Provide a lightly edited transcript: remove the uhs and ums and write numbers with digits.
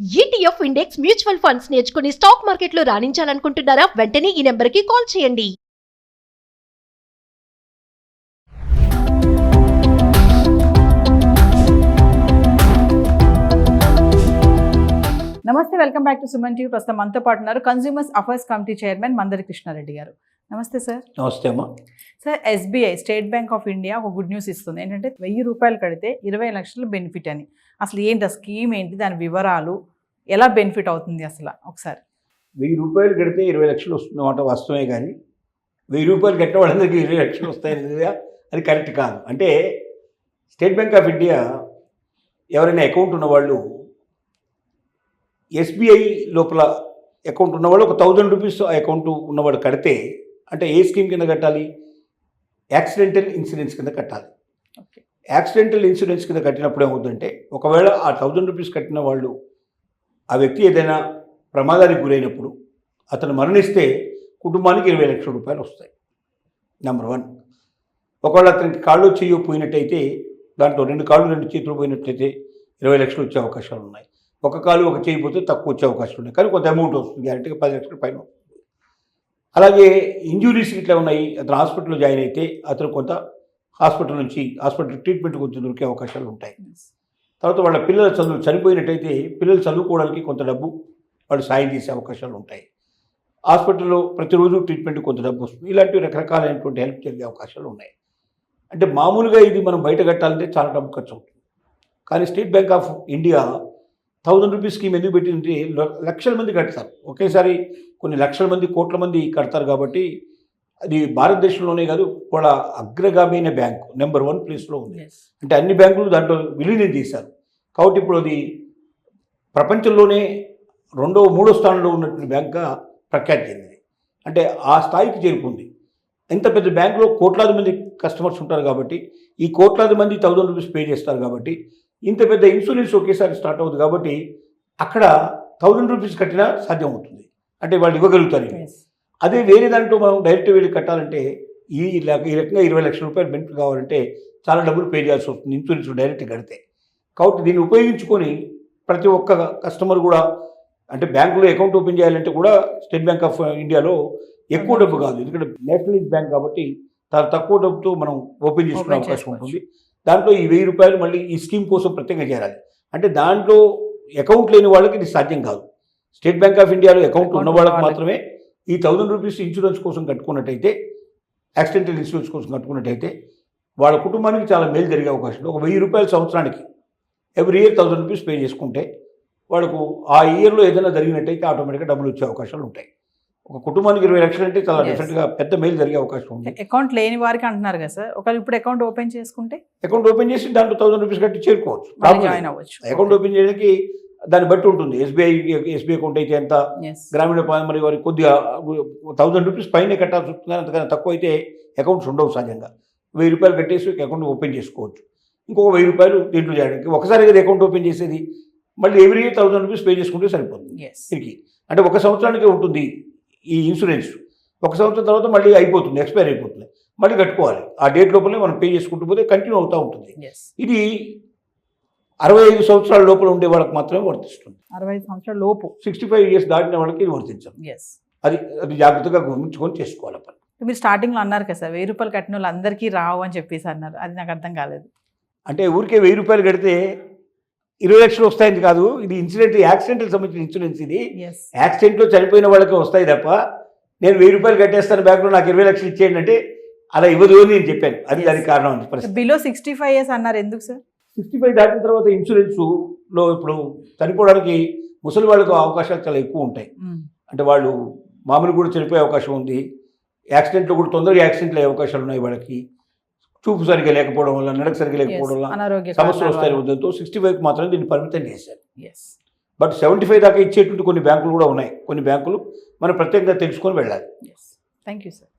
ETF index mutual funds నేర్చుకుని stock మార్కెట్లో రాణించాలనుకుంటున్నారా? వెంటనే ఈ నెంబర్కి కాల్ చేయండి. నమస్తే, welcome back to Suman TV. ప్రస్తుతం మనతో పాటు ఉన్నారు consumers affairs committee chairman Mandari Krishna Reddy గారు. నమస్తే సార్. నమస్తే అమ్మా. Sir, SBI State Bank of India ఒక గుడ్ న్యూస్ ఇస్తుంది. ఏంటంటే 1000 రూపాయలు కడితే 20 లక్షలు బెనిఫిట్ అని. అసలు ఏంటి ఆ స్కీమ్, ఏంటి దాని వివరాలు, ఎలా బెనిఫిట్ అవుతుంది అసలు ఒకసారి? 1000 రూపాయలు కడితే 20 లక్షలు వస్తుందన్నమాట. వాస్తవమే, కానీ 1000 రూపాయలు కట్టిన వాళ్ళందరికీ 20 లక్షలు వస్తాయని అది కరెక్ట్ కాదు. అంటే స్టేట్ బ్యాంక్ ఆఫ్ ఇండియా ఎవరైనా అకౌంట్ ఉన్నవాళ్ళు, ఎస్బీఐ లోపల అకౌంట్ ఉన్నవాళ్ళు ఒక 1000 రూపీస్ అకౌంట్ ఉన్నవాడు కడితే, అంటే ఏ స్కీమ్ కింద కట్టాలి? యాక్సిడెంటల్ ఇన్సూరెన్స్ కింద కట్టాలి. ఓకే. యాక్సిడెంటల్ ఇన్సూరెన్స్ కింద కట్టినప్పుడు ఏమవుతుందంటే, ఒకవేళ ఆ 1000 రూపీస్ కట్టిన వాళ్ళు, ఆ వ్యక్తి ఏదైనా ప్రమాదానికి గురైనప్పుడు అతను మరణిస్తే కుటుంబానికి 20 లక్షల రూపాయలు వస్తాయి. నెంబర్ 1. ఒకవేళ అతనికి కాళ్ళు చెయ్యి పోయినట్టయితే, దాంట్లో 2 కాళ్ళు 2 చేతులు పోయినట్లయితే 20 లక్షలు వచ్చే అవకాశాలు ఉన్నాయి. ఒక కాలు ఒక చేయి పోతే తక్కువ వచ్చే అవకాశాలు ఉన్నాయి, కానీ కొంత అమౌంట్ వస్తుంది, గ్యారెంటీగా 10 లక్షల పైన వస్తుంది. అలాగే ఇంజురీస్ ఇట్లా ఉన్నాయి, అతను హాస్పిటల్లో జాయిన్ అయితే అతను కొంత హాస్పిటల్ ట్రీట్మెంట్ కొంచెం దొరికే అవకాశాలు ఉంటాయి. తర్వాత వాళ్ళ పిల్లల చదువు చనిపోయినట్టయితే పిల్లలు చదువుకోవడానికి కొంత డబ్బు వాళ్ళు సాయం చేసే అవకాశాలు ఉంటాయి. హాస్పిటల్లో ప్రతిరోజు ట్రీట్మెంట్ కొంత డబ్బు వస్తుంది. ఇలాంటివి రకరకాలైనటువంటి హెల్ప్ జరిగే అవకాశాలు ఉన్నాయి. అంటే మామూలుగా ఇది మనం బయట కట్టాలంటే చాలా డబ్బు ఖర్చు అవుతుంది. కానీ state Bank of India 1000 rupees scheme ఎందుకు పెట్టిందంటే, లక్షల మంది కడతారు ఒకేసారి, కొన్ని లక్షల మంది, కోట్ల మంది కడతారు. కాబట్టి అది భారతదేశంలోనే కాదు, వాళ్ళ అగ్రగామైన బ్యాంకు నెంబర్ 1 ప్లేస్లో ఉంది. అంటే అన్ని బ్యాంకులు దాంట్లో విలీనం చేశారు. కాబట్టి ఇప్పుడు అది ప్రపంచంలోనే 2వ 3వ స్థానంలో ఉన్నటువంటి బ్యాంక్గా ప్రఖ్యాతి చెందింది. అంటే ఆ స్థాయికి చేరుకుంది. ఇంత పెద్ద బ్యాంకులో కోట్లాది మంది కస్టమర్స్ ఉంటారు కాబట్టి, ఈ కోట్లాది మంది 1000 రూపీస్ పే చేస్తారు కాబట్టి, ఇంత పెద్ద ఇన్సూరెన్స్ ఒకేసారి స్టార్ట్ అవుతుంది. కాబట్టి అక్కడ 1000 రూపీస్ కట్టినా సాధ్యం అవుతుంది, అంటే వాళ్ళు ఇవ్వగలుగుతారు. అదే వేరే దాంట్లో మనం డైరెక్ట్ వెళ్ళి కట్టాలంటే, ఈ రకంగా 20 లక్షల రూపాయలు బెనిఫిట్ కావాలంటే చాలా డబ్బులు పే చేయాల్సి వస్తుంది ఇన్సూరెన్స్ డైరెక్ట్ కడితే. కాబట్టి దీన్ని ఉపయోగించుకొని ప్రతి ఒక్క కస్టమర్ కూడా, అంటే బ్యాంకులో అకౌంట్ ఓపెన్ చేయాలంటే కూడా స్టేట్ బ్యాంక్ ఆఫ్ ఇండియాలో ఎక్కువ డబ్బు కాదు, ఎందుకంటే నేషనలైజ్ బ్యాంక్ కాబట్టి చాలా తక్కువ డబ్బుతో మనం ఓపెన్ చేసుకునే అవకాశం ఉంటుంది. దాంట్లో ఈ 1000 రూపాయలు మళ్ళీ ఈ స్కీమ్ కోసం ప్రత్యేకంగా చేయాలి. అంటే దాంట్లో అకౌంట్ లేని వాళ్ళకి ఇది సాధ్యం కాదు. స్టేట్ బ్యాంక్ ఆఫ్ ఇండియాలో అకౌంట్ ఉన్న వాళ్ళకి మాత్రమే ఈ 1000 రూపీస్ ఇన్సూరెన్స్ కోసం కట్టుకున్నట్టయితే, యాక్సిడెంటల్ ఇన్సూరెన్స్ కోసం కట్టుకున్నట్టయితే వాళ్ళ కుటుంబానికి చాలా మేలు జరిగే అవకాశం. ఒక 1000 రూపాయలు సంవత్సరానికి ఎవ్రీ ఇయర్ 1000 రూపీస్ పే చేసుకుంటే వాళ్ళకు ఆ ఇయర్లో ఏదైనా జరిగినట్టయితే ఆటోమేటిక్గా డబ్బులు వచ్చే అవకాశాలు ఉంటాయి. ఒక కుటుంబానికి 20 లక్షలు అంటే చాలా డెఫినెట్గా పెద్ద మేలు జరిగే అవకాశం ఉంది. అకౌంట్ లేని వారికి అంటున్నారు కదా సార్, ఒకవేళ ఇప్పుడు అకౌంట్ ఓపెన్ చేసుకుంటే, అకౌంట్ ఓపెన్ చేసి దాంట్లో 1000 రూపీస్ కట్టి చేరుకోవచ్చు, జాయిన్ అవ్వచ్చు. అకౌంట్ ఓపెన్ చేయడానికి దాన్ని బట్టి ఉంటుంది. ఎస్బీఐ అకౌంట్ అయితే ఎంత, గ్రామీణ మరి వారికి కొద్దిగా 1000 రూపీస్ పైనే కట్టాల్సి వస్తుంది. అంతకన్నా తక్కువ అయితే అకౌంట్స్ ఉండవు సహజంగా. 1000 రూపాయలు కట్టేసి అకౌంట్ ఓపెన్ చేసుకోవచ్చు. ఇంకొక 1000 రూపాయలు దీంట్లో చేయడానికి, ఒకసారి కదా అకౌంట్ ఓపెన్ చేసేది, మళ్ళీ ఎవ్రీ ఇయర్ 1000 రూపీస్ పే చేసుకుంటే సరిపోతుంది దీనికి. అంటే ఒక సంవత్సరానికి ఉంటుంది ఈ ఇన్సూరెన్స్. ఒక సంవత్సరం తర్వాత మళ్ళీ అయిపోతుంది, ఎక్స్పైర్ అయిపోతుంది, మళ్ళీ కట్టుకోవాలి. ఆ డేట్ లోపలే మనం పే చేసుకుంటూ పోతే కంటిన్యూ అవుతూ ఉంటుంది. ఇది 65 సంవత్సరాల లోపల ఉండే వాళ్ళకి మాత్రమే వర్తిస్తుంది. 65 సంవత్సరాల లోపు, 65 ఇయర్స్ దాటిన వాళ్ళకి ఇది వర్తించాలి. అది జాగ్రత్తగా గమనించుకొని చేసుకోవాలి. మీరు స్టార్టింగ్లో అన్నారు కదా సార్, 1000 రూపాయలు కట్టిన వాళ్ళు అందరికీ రావు అని చెప్పేసి అన్నారు. అది నాకు అర్థం కాలేదు. అంటే ఊరికే 1000 రూపాయలు కడితే 20 లక్షలు వస్తాయని కాదు. ఇది యాక్సిడెంట్కి సంబంధించిన ఇన్సూరెన్స్. ఇది యాక్సిడెంట్లో చనిపోయిన వాళ్ళకి వస్తాయి తప్ప, నేను 1000 రూపాయలు కట్టేస్తాను బ్యాంకులో నాకు 20 లక్షలు ఇచ్చేయండి అంటే అలా ఇవ్వదు అని నేను చెప్పాను. అది దానికి కారణం అని. బిలో 65 ఇయర్స్ అన్నారు, ఎందుకు సార్? 65 దాటిన తర్వాత ఇన్సూరెన్స్లో ఇప్పుడు చనిపోవడానికి ముసలి వాళ్ళకు అవకాశాలు చాలా ఎక్కువ ఉంటాయి. అంటే వాళ్ళు మామూలు కూడా చనిపోయే అవకాశం ఉంది, యాక్సిడెంట్లో కూడా తొందరగా యాక్సిడెంట్లు అయ్యే అవకాశాలు ఉన్నాయి. వాళ్ళకి చూపు సరిగ్గా లేకపోవడం వల్ల, నడక సరిగ్గా లేకపోవడం వల్ల సమస్యలు వస్తాయి. ఉద్దేశంతో 65కి మాత్రమే దీన్ని పరిమితం చేశారు. బట్ 75 దాకా ఇచ్చేటువంటి కొన్ని బ్యాంకులు కూడా ఉన్నాయి. కొన్ని బ్యాంకులు మనం ప్రత్యేకంగా తెలుసుకొని వెళ్ళాలి. Thank you sir.